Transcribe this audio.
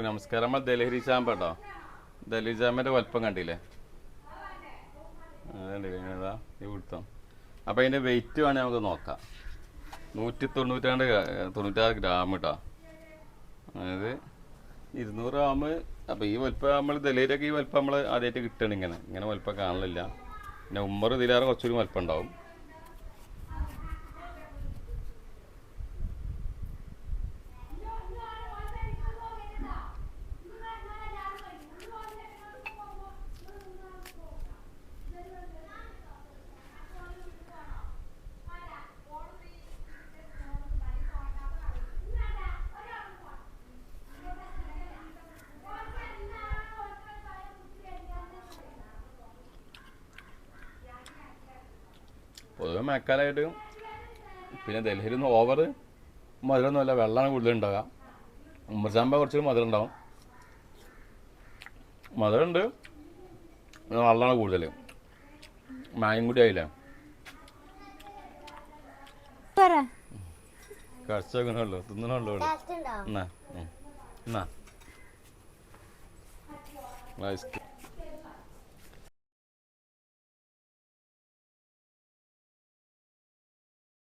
നമസ്കാരം. നമ്മൾ ദലഹരി ചാമ്പ കേട്ടോ. ദലഹരി ചാമ്പൻ്റെ വലുപ്പം കണ്ടില്ലേ? കണ്ടില്ലേ ഇതാ ഈ പിടുത്തം. അപ്പോൾ അതിൻ്റെ വെയിറ്റ് വേണമെങ്കിൽ നമുക്ക് നോക്കാം. 196 ഗ്രാം കേട്ടോ. അതായത് 200 ഗ്രാം. അപ്പോൾ ഈ വലുപ്പം നമ്മൾ ദലഹരിയൊക്കെ ഈ വലുപ്പം നമ്മൾ ആദ്യമായിട്ട് കിട്ടണം. ഇങ്ങനെ വലുപ്പം കാണില്ല. പിന്നെ ഉമ്മർ ഇതിലേറെ കുറച്ചൊരു വലുപ്പം ഉണ്ടാവും. പൊതുവെ മഴക്കാലമായിട്ട് പിന്നെ ഡൽഹിയിൽ നിന്ന് ഓവർ മധുരമൊന്നുമല്ല, വെള്ളമാണ് കൂടുതലുണ്ടാകുക. ഉമ്മർചാമ്പ കുറച്ച് മധുരം ഉണ്ടാവും. മധുരമുണ്ട്, വെള്ളമാണ് കൂടുതൽ. മായം കൂടി ആയില്ലേ? കടിച്ചു വെക്കണല്ലോ, തിന്നണല്ലോ. എന്നാ